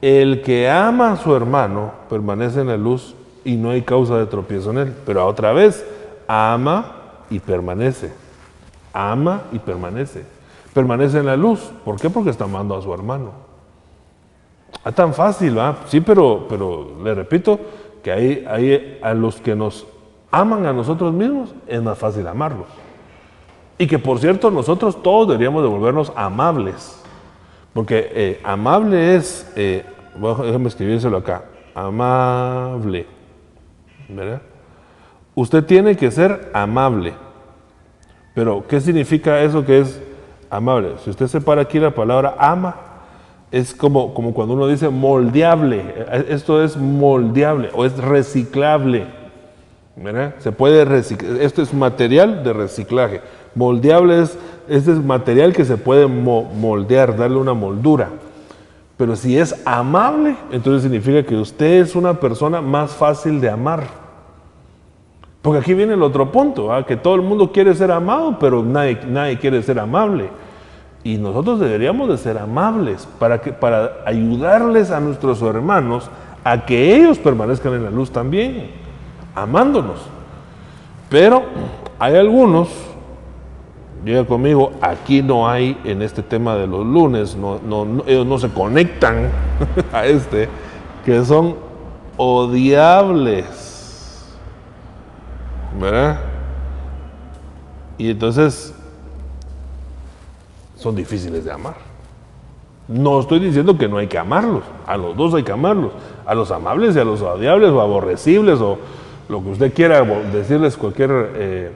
El que ama a su hermano permanece en la luz y no hay causa de tropiezo en él. Pero otra vez, ama y permanece. Ama y permanece. Permanece en la luz. ¿Por qué? Porque está amando a su hermano. Es tan fácil, ¿va? Sí, pero le repito que hay a los que nos aman a nosotros mismos, es más fácil amarlos. Y que, por cierto, nosotros todos deberíamos de volvernos amables. Porque amable es, déjame escribírselo acá, amable, ¿verdad? Usted tiene que ser amable. Pero, ¿qué significa eso que es amable? Si usted separa aquí la palabra ama, es como cuando uno dice moldeable. Esto es moldeable o es reciclable, ¿verdad? Se puede reciclar. Esto es material de reciclaje. Moldeable es material que se puede moldear, darle una moldura. Pero si es amable, entonces significa que usted es una persona más fácil de amar. Porque aquí viene el otro punto, ¿eh? Que todo el mundo quiere ser amado, pero nadie quiere ser amable. Y nosotros deberíamos de ser amables para ayudarles a nuestros hermanos a que ellos permanezcan en la luz también, amándonos. Pero hay algunos, llega conmigo, aquí no hay en este tema de los lunes, ellos no se conectan a que son odiables, ¿verdad? Y entonces son difíciles de amar. No estoy diciendo que no hay que amarlos, a los dos hay que amarlos, a los amables y a los odiables o aborrecibles o lo que usted quiera decirles, cualquier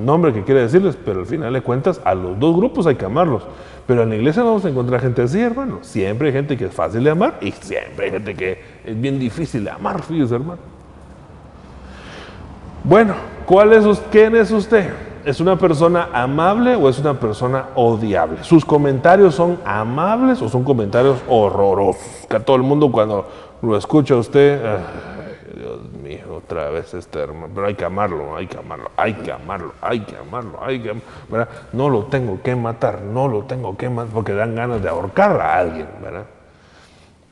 nombre que quiera decirles, pero al final de cuentas a los dos grupos hay que amarlos. Pero en la iglesia no vamos a encontrar gente así, hermano. Siempre hay gente que es fácil de amar y siempre hay gente que es bien difícil de amar, fíjese, hermano. Bueno, ¿quién es usted? ¿Es una persona amable o es una persona odiable? ¿Sus comentarios son amables o son comentarios horrorosos? Que a todo el mundo cuando lo escucha a usted, ay, Dios mío, otra vez este hermano, pero hay que amarlo, ¿verdad? No lo tengo que matar, porque dan ganas de ahorcar a alguien, ¿verdad?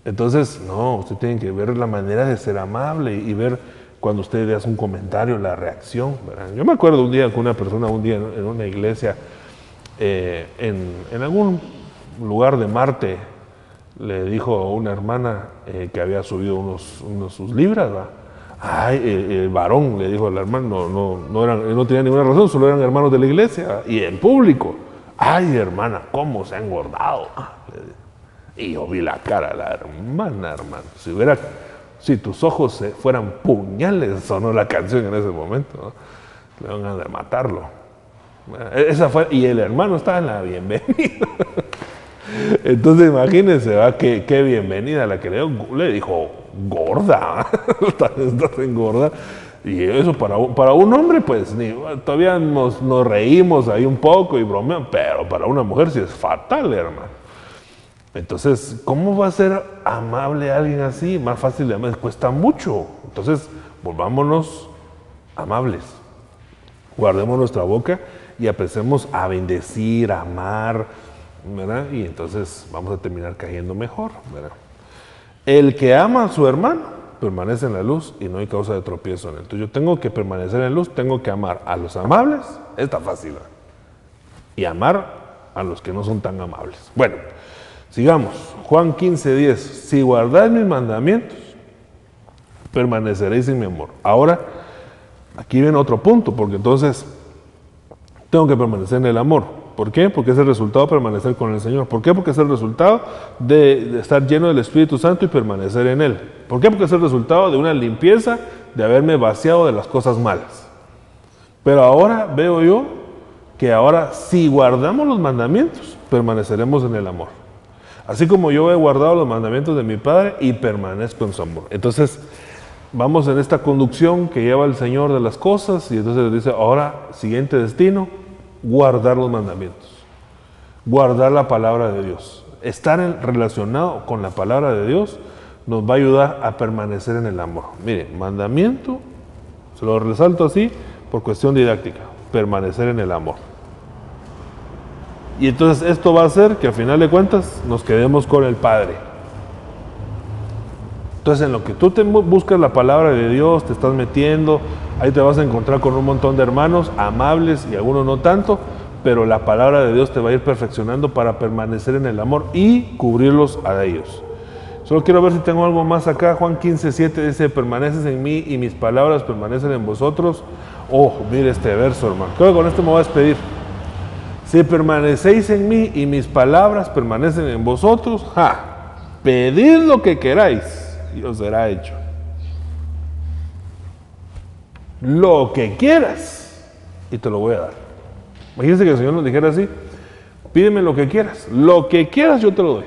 Entonces, no, usted tiene que ver la manera de ser amable y ver cuando usted hace un comentario, la reacción, ¿verdad? Yo me acuerdo un día con una persona, en una iglesia, en algún lugar de Marte, le dijo a una hermana que había subido sus libras, ¿verdad? Ay, el varón le dijo al hermano, no tenía ninguna razón, solo eran hermanos de la iglesia, ¿verdad? Y en público, ay, hermana, ¿cómo se ha engordado? Y yo vi la cara de la hermana, hermano, si tus ojos fueran puñales, sonó la canción en ese momento, ¿no? le van a matarlo. Esa fue, y el hermano estaba en la bienvenida. Entonces imagínense, ¿va? Qué bienvenida la que le dijo, gorda, estás engorda. Y eso para un hombre, pues todavía nos reímos ahí un poco y bromeamos, pero para una mujer sí es fatal, hermano. Entonces, ¿cómo va a ser amable a alguien así? Más fácil de amar, cuesta mucho. Entonces, volvámonos amables. Guardemos nuestra boca y empecemos a bendecir, a amar, ¿verdad? Y entonces vamos a terminar cayendo mejor, ¿verdad? El que ama a su hermano permanece en la luz y no hay causa de tropiezo en él. Entonces yo tengo que permanecer en la luz, tengo que amar a los amables, está fácil, ¿verdad? Y amar a los que no son tan amables. Bueno, sigamos. Juan 15:10. Si guardáis mis mandamientos, permaneceréis en mi amor. Ahora, aquí viene otro punto, porque entonces tengo que permanecer en el amor. ¿Por qué? Porque es el resultado de permanecer con el Señor. ¿Por qué? Porque es el resultado de estar lleno del Espíritu Santo y permanecer en Él. ¿Por qué? Porque es el resultado de una limpieza, de haberme vaciado de las cosas malas. Pero ahora veo yo que ahora si guardamos los mandamientos, permaneceremos en el amor. Así como yo he guardado los mandamientos de mi Padre y permanezco en su amor. Entonces, vamos en esta conducción que lleva el Señor de las cosas y entonces dice, ahora, siguiente destino, guardar los mandamientos, guardar la palabra de Dios. Estar relacionado con la palabra de Dios nos va a ayudar a permanecer en el amor. Mire, mandamiento, se lo resalto así por cuestión didáctica, permanecer en el amor. Y entonces esto va a hacer que al final de cuentas nos quedemos con el Padre. Entonces en lo que tú te buscas la palabra de Dios, te estás metiendo, ahí te vas a encontrar con un montón de hermanos amables y algunos no tanto, pero la palabra de Dios te va a ir perfeccionando para permanecer en el amor y cubrirlos a ellos. Solo quiero ver si tengo algo más acá. Juan 15:7 dice, permaneces en mí y mis palabras permanecen en vosotros. Oh, mire este verso, hermano. Creo que con esto me voy a despedir. Si permanecéis en mí y mis palabras permanecen en vosotros, pedid lo que queráis y os será hecho. Lo que quieras y te lo voy a dar. Imagínense que el Señor nos dijera así, pídeme lo que quieras yo te lo doy.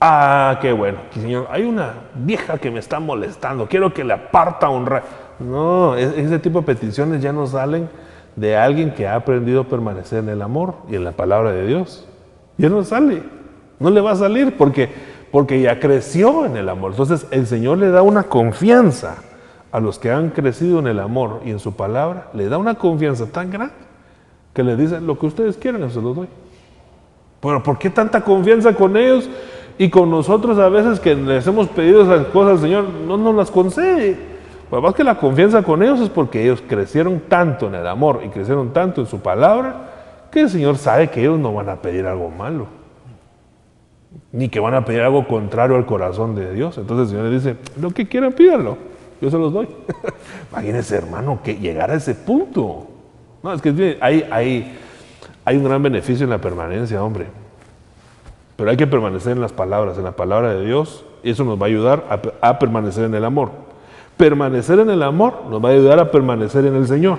Ah, qué bueno, Señor, hay una vieja que me está molestando, quiero que le aparta un rayo. No, ese tipo de peticiones ya no salen de alguien que ha aprendido a permanecer en el amor y en la palabra de Dios. Ya no sale, no le va a salir porque ya creció en el amor. Entonces el Señor le da una confianza a los que han crecido en el amor y en su palabra, le da una confianza tan grande que le dice, lo que ustedes quieran, yo se los doy. Pero ¿por qué tanta confianza con ellos y con nosotros a veces que les hemos pedido esas cosas, el Señor no nos las concede? Pues más que la confianza con ellos es porque ellos crecieron tanto en el amor y crecieron tanto en su palabra que el Señor sabe que ellos no van a pedir algo malo, ni que van a pedir algo contrario al corazón de Dios. Entonces el Señor les dice, lo que quieran pídanlo, yo se los doy. Imagínense, hermano, que llegar a ese punto. No, es que hay un gran beneficio en la permanencia, hombre. Pero hay que permanecer en las palabras, en la palabra de Dios, y eso nos va a ayudar a permanecer en el amor. Permanecer en el amor nos va a ayudar a permanecer en el Señor.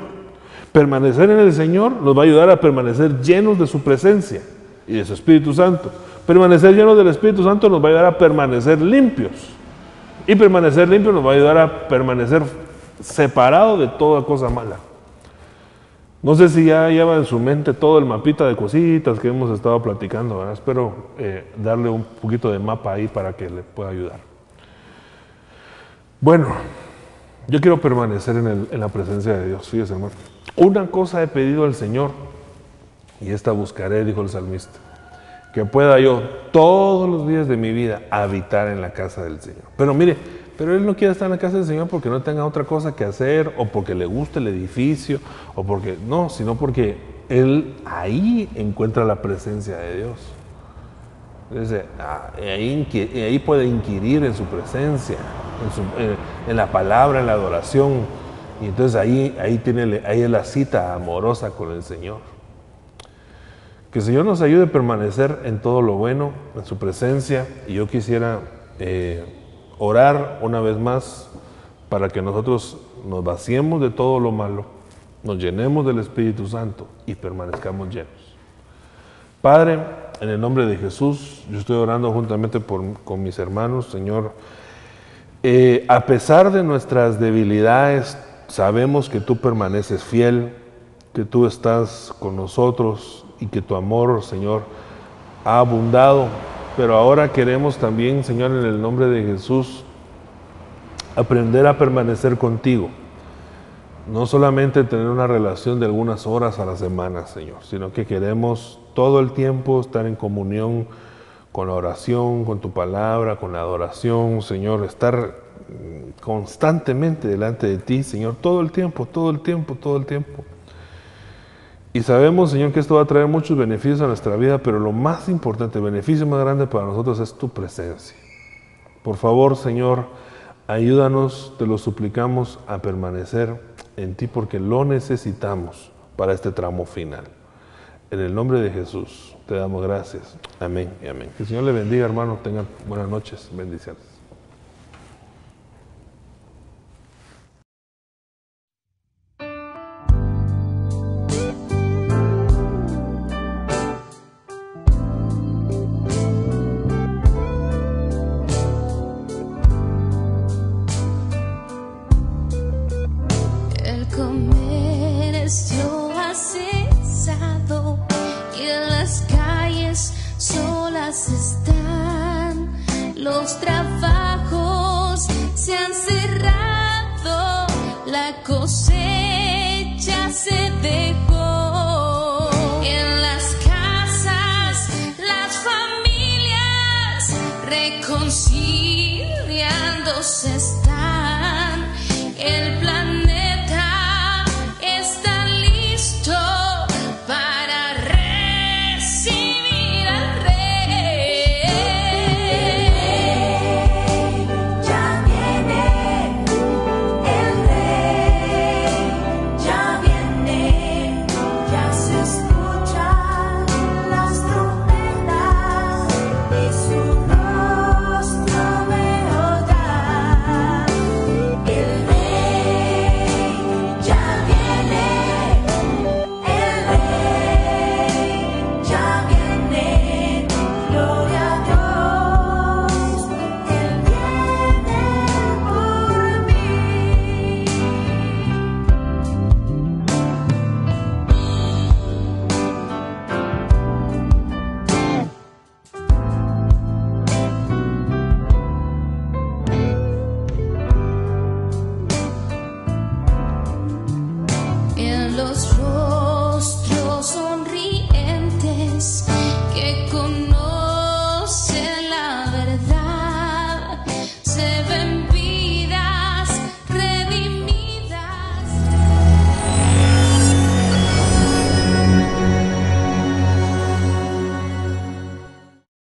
Permanecer en el Señor nos va a ayudar a permanecer llenos de su presencia y de su Espíritu Santo. Permanecer llenos del Espíritu Santo nos va a ayudar a permanecer limpios. Y permanecer limpios nos va a ayudar a permanecer separados de toda cosa mala. No sé si ya lleva en su mente todo el mapita de cositas que hemos estado platicando, ¿verdad? Espero darle un poquito de mapa ahí para que le pueda ayudar. Bueno, yo quiero permanecer en la presencia de Dios, fíjese, hermano. Una cosa he pedido al Señor y esta buscaré, dijo el salmista, que pueda yo todos los días de mi vida habitar en la casa del Señor. Pero mire, pero él no quiere estar en la casa del Señor porque no tenga otra cosa que hacer o porque le guste el edificio o porque no, sino porque él ahí encuentra la presencia de Dios. Entonces, ahí puede inquirir en su presencia, en la palabra, en la adoración. Y entonces ahí es la cita amorosa con el Señor. Que el Señor nos ayude a permanecer en todo lo bueno, en su presencia. Y yo quisiera orar una vez más para que nosotros nos vaciemos de todo lo malo nos llenemos del Espíritu Santo y permanezcamos llenos. Padre, en el nombre de Jesús, yo estoy orando juntamente con mis hermanos, Señor. A pesar de nuestras debilidades, sabemos que tú permaneces fiel, que tú estás con nosotros y que tu amor, Señor, ha abundado. Pero ahora queremos también, Señor, en el nombre de Jesús, aprender a permanecer contigo. No solamente tener una relación de algunas horas a la semana, Señor, sino que queremos todo el tiempo estar en comunión con la oración, con tu palabra, con la adoración, Señor, estar constantemente delante de ti, Señor, todo el tiempo, todo el tiempo, todo el tiempo. Y sabemos, Señor, que esto va a traer muchos beneficios a nuestra vida, pero lo más importante, el beneficio más grande para nosotros es tu presencia. Por favor, Señor, ayúdanos, te lo suplicamos, a permanecer en ti porque lo necesitamos para este tramo final. En el nombre de Jesús te damos gracias. Amén y amén. Que el Señor le bendiga, hermano. Tengan buenas noches. Bendiciones. El comercio ha cesado y en las calles solas están. Los trabajos se han cerrado, la cosecha se dejó. En las casas las familias reconciliándose están. El plan